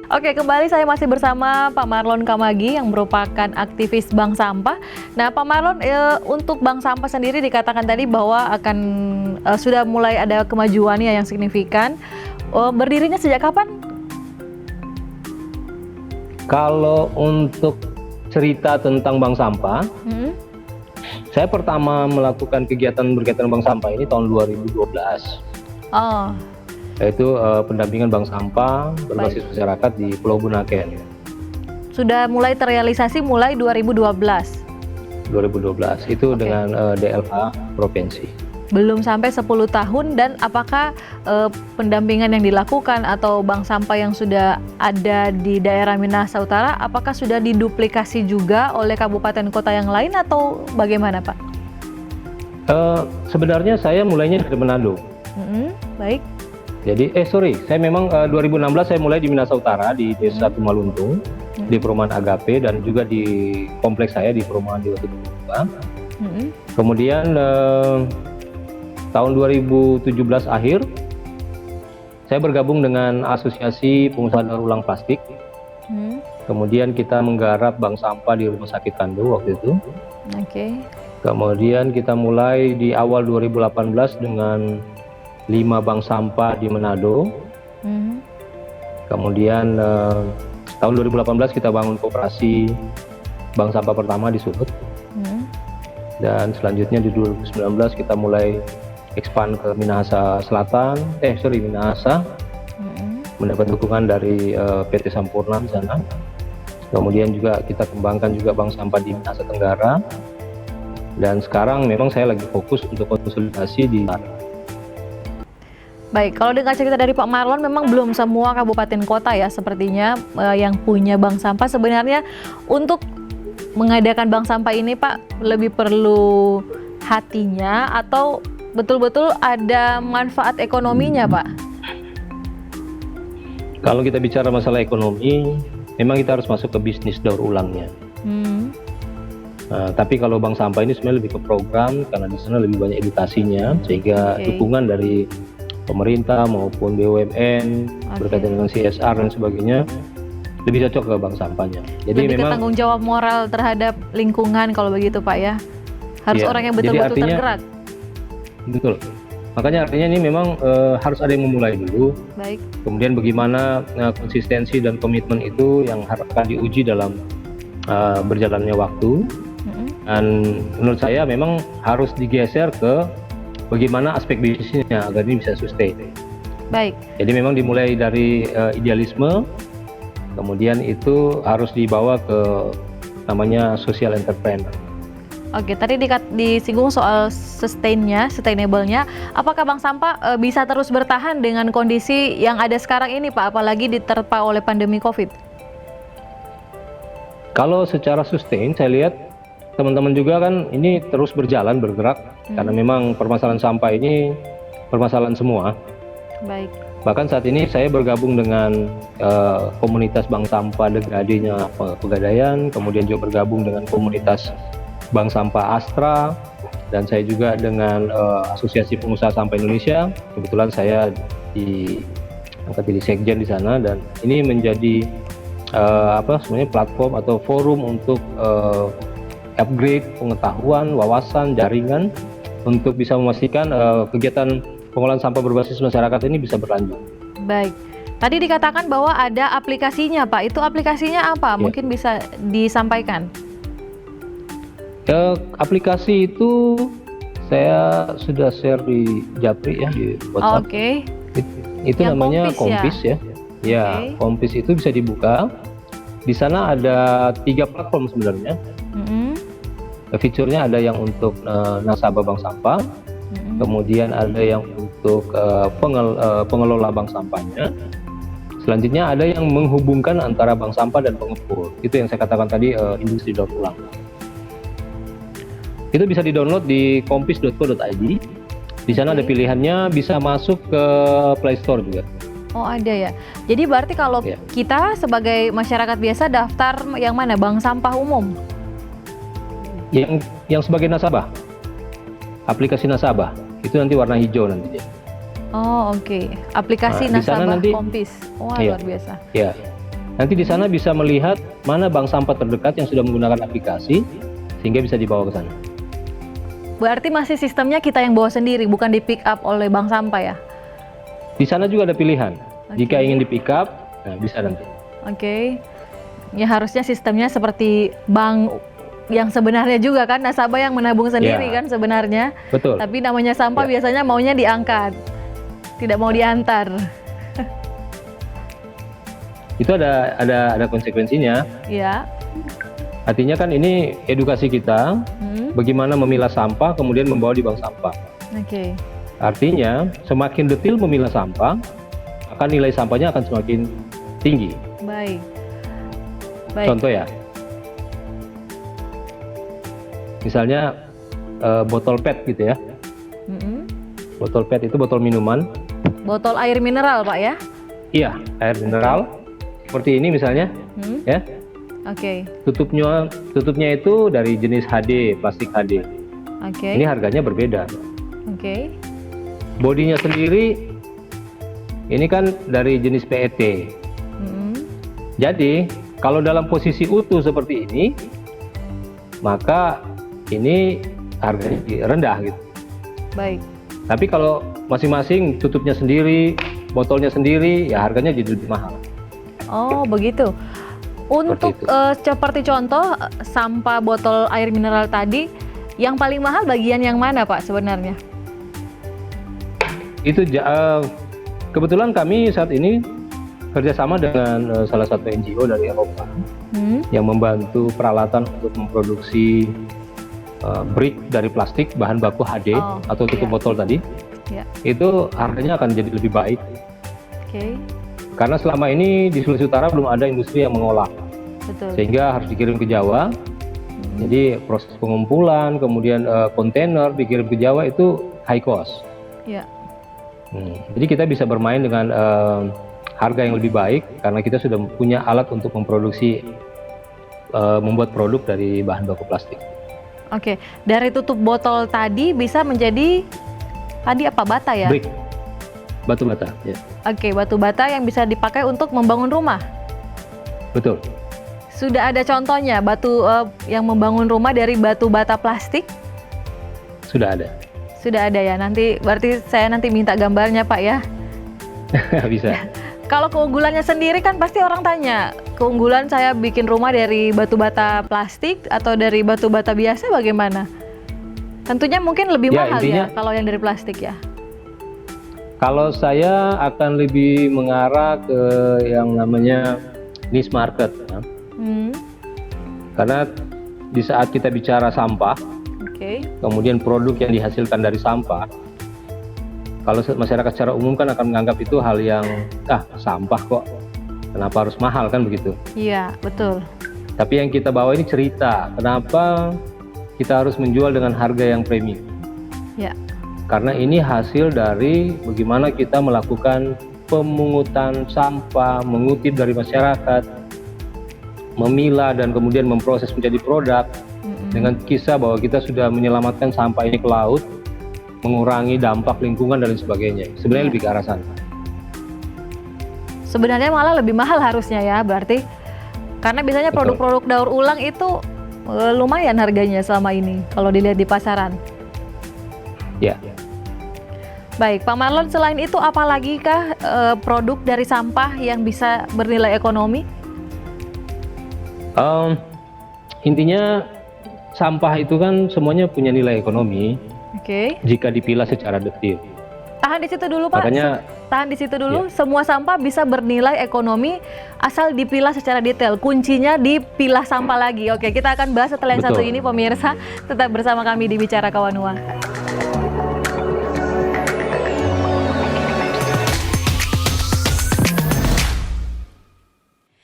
Oke, kembali saya masih bersama Pak Marlon Kamagi yang merupakan aktivis Bank Sampah. Nah, Pak Marlon, untuk Bank Sampah sendiri dikatakan tadi bahwa akan sudah mulai ada kemajuannya yang signifikan. Berdirinya sejak kapan? Kalau untuk cerita tentang Bank Sampah, saya pertama melakukan kegiatan berkaitan Bank Sampah ini tahun 2012. Oh. Yaitu pendampingan bank sampah berbasis masyarakat di Pulau Bunaken. Sudah mulai terrealisasi mulai 2012. 2012 itu dengan DLH provinsi. Belum sampai 10 tahun, dan apakah pendampingan yang dilakukan atau bank sampah yang sudah ada di daerah Minahasa Utara apakah sudah diduplikasi juga oleh kabupaten kota yang lain atau bagaimana, Pak? Sebenarnya saya mulainya dari Manado. Baik. Jadi, saya memang 2016 saya mulai di Minahasa Utara di Desa Tumaluntung, di Perumahan Agape, dan juga di kompleks saya di Perumahan Dewa Tumbuh. Kemudian tahun 2017 akhir, saya bergabung dengan Asosiasi Pengusaha Daur Ulang Plastik. Kemudian kita menggarap bank sampah di Rumah Sakit Kandu waktu itu. Kemudian kita mulai di awal 2018 dengan 5 bank sampah di Manado. Kemudian tahun 2018 kita bangun koperasi bank sampah pertama di Sulut. Dan selanjutnya di 2019 kita mulai expand ke Minahasa Selatan, Minahasa, mendapat dukungan dari PT Sampurna di sana. Kemudian juga kita kembangkan juga bank sampah di Minahasa Tenggara. Dan sekarang memang saya lagi fokus untuk konsolidasi di Baik, kalau dengar cerita dari Pak Marlon, memang belum semua kabupaten kota ya sepertinya yang punya bank sampah. Sebenarnya untuk mengadakan bank sampah ini, Pak, lebih perlu hatinya atau betul-betul ada manfaat ekonominya, Pak? Kalau kita bicara masalah ekonomi, memang kita harus masuk ke bisnis daur ulangnya. Tapi kalau bank sampah ini sebenarnya lebih ke program, karena di sana lebih banyak edukasinya, sehingga dukungan dari pemerintah maupun BUMN berkaitan dengan CSR dan sebagainya lebih cocok ke bank sampahnya. Jadi lebih memang tanggung jawab moral terhadap lingkungan kalau begitu, Pak, ya. Harus orang yang betul-betul tergerak. Betul. Makanya artinya ini memang harus ada yang memulai dulu. Baik. Kemudian bagaimana konsistensi dan komitmen itu yang akan diuji dalam berjalannya waktu. Dan menurut saya memang harus digeser ke bagaimana aspek bisnisnya agar ini bisa sustain. Baik. Jadi memang dimulai dari idealisme, kemudian itu harus dibawa ke namanya social entrepreneur. Oke, tadi disinggung soal sustainable-nya. Apakah bank sampah bisa terus bertahan dengan kondisi yang ada sekarang ini, Pak, apalagi diterpa oleh pandemi COVID? Kalau secara sustain, saya lihat teman-teman juga kan ini terus berjalan, bergerak, karena memang permasalahan sampah ini permasalahan semua. Baik. Bahkan saat ini saya bergabung dengan komunitas bank sampah Degradenya Pegadaian, kemudian juga bergabung dengan komunitas bank sampah Astra, dan saya juga dengan Asosiasi Pengusaha Sampah Indonesia. Kebetulan saya diangkat jadi sekjen di sana, dan ini menjadi sebenarnya platform atau forum untuk upgrade pengetahuan, wawasan, jaringan untuk bisa memastikan kegiatan pengolahan sampah berbasis masyarakat ini bisa berlanjut. Baik. Tadi dikatakan bahwa ada aplikasinya, Pak. Itu aplikasinya apa? Mungkin bisa disampaikan. Aplikasi itu saya sudah share di Japri ya, di WhatsApp. Itu yang namanya Kompis ya. Ya, Kompis itu bisa dibuka. Di sana ada 3 platform sebenarnya. Fiturnya ada yang untuk nasabah bank sampah, kemudian ada yang untuk pengelola bank sampahnya. Selanjutnya ada yang menghubungkan antara bank sampah dan pengepul. Itu yang saya katakan tadi, industri daur ulang. Itu bisa di-download di kompis.co.id. Di sana ada pilihannya, bisa masuk ke Play Store juga. Oh, ada ya. Jadi berarti kalau kita sebagai masyarakat biasa daftar yang mana? Bank sampah umum? Yang sebagai nasabah, aplikasi nasabah itu nanti warna hijau nanti dia. Oh, oke. Aplikasi Nah, di sana nasabah nanti- Kompis. Wah, Iya. luar biasa. Ya, nanti di sana bisa melihat mana bank sampah terdekat yang sudah menggunakan aplikasi sehingga bisa dibawa ke sana. Berarti masih sistemnya kita yang bawa sendiri, bukan di pick up oleh bank sampah ya? Di sana juga ada pilihan. Oke. Jika ingin di pick up, nah bisa nanti. Oke. Ya harusnya sistemnya seperti bank yang sebenarnya juga kan, nasabah yang menabung sendiri Ya. kan sebenarnya. Betul. Tapi namanya sampah Ya. biasanya maunya diangkat, tidak mau diantar. Itu ada konsekuensinya. Ya. Artinya kan ini edukasi kita bagaimana memilah sampah kemudian membawa di bank sampah. Oke. Artinya semakin detail memilah sampah, maka nilai sampahnya akan semakin tinggi. Baik. Baik. Contoh ya, misalnya botol PET gitu ya. Mm-mm. Botol PET itu botol minuman. Botol air mineral, Pak ya? Iya, air mineral. Seperti ini misalnya, Hmm? ya. Oke. Tutupnya itu dari jenis HD, plastik HD. Oke. Ini harganya berbeda. Oke. Bodinya sendiri ini kan dari jenis PET. Mm-mm. Jadi, kalau dalam posisi utuh seperti ini, maka ini harganya rendah gitu. Baik. Tapi kalau masing-masing tutupnya sendiri, botolnya sendiri, ya harganya jadi lebih mahal. Oh, begitu. Untuk itu. seperti contoh sampah botol air mineral tadi, yang paling mahal bagian yang mana, Pak, sebenarnya? Itu kebetulan kami saat ini kerjasama dengan salah satu NGO dari Eropa yang membantu peralatan untuk memproduksi brick dari plastik bahan baku HD atau tutup iya. botol tadi. Ya. Itu harganya akan jadi lebih baik Oke. karena selama ini di Sulawesi Utara belum ada industri yang mengolah, Betul. sehingga harus dikirim ke Jawa. Jadi proses pengumpulan kemudian kontainer dikirim ke Jawa itu high cost. Ya. Jadi kita bisa bermain dengan harga yang lebih baik karena kita sudah punya alat untuk memproduksi membuat produk dari bahan baku plastik. Oke. Dari tutup botol tadi bisa menjadi tadi apa, bata ya? Brick, batu bata. Ya. Oke, batu bata yang bisa dipakai untuk membangun rumah. Betul. Sudah ada contohnya batu yang membangun rumah dari batu bata plastik? Sudah ada. Sudah ada ya. Nanti berarti saya nanti minta gambarnya, Pak ya. Bisa. Kalau keunggulannya sendiri kan pasti orang tanya, keunggulan saya bikin rumah dari batu bata plastik atau dari batu bata biasa bagaimana? Tentunya mungkin lebih Ya, mahal intinya- ya kalau yang dari plastik ya. Kalau saya akan lebih mengarah ke yang namanya niche market, ya. Karena di saat kita bicara sampah, Oke. kemudian produk yang dihasilkan dari sampah, kalau masyarakat secara umum kan akan menganggap itu hal yang sampah kok, kenapa harus mahal kan begitu. Iya, betul. Tapi yang kita bawa ini cerita, kenapa kita harus menjual dengan harga yang premium. Ya. Karena ini hasil dari bagaimana kita melakukan pemungutan sampah, mengutip dari masyarakat, memilah dan kemudian memproses menjadi produk, dengan kisah bahwa kita sudah menyelamatkan sampah ini ke laut, mengurangi dampak lingkungan dan lain sebagainya. Sebenarnya lebih ke arah sana. Sebenarnya malah lebih mahal harusnya ya, berarti karena biasanya Betul. produk-produk daur ulang itu lumayan harganya selama ini kalau dilihat di pasaran. Ya. Baik, Pak Marlon, selain itu apalagi kah produk dari sampah yang bisa bernilai ekonomi? Intinya sampah itu kan semuanya punya nilai ekonomi Oke. jika dipilah secara detil. Tahan di situ dulu, Pak. Makanya Tahan di situ dulu. Semua sampah bisa bernilai ekonomi asal dipilah secara detail. Kuncinya dipilah sampah lagi. Oke, kita akan bahas setelah yang Betul. satu ini, pemirsa. Tetap bersama kami di Bicara Kawanua.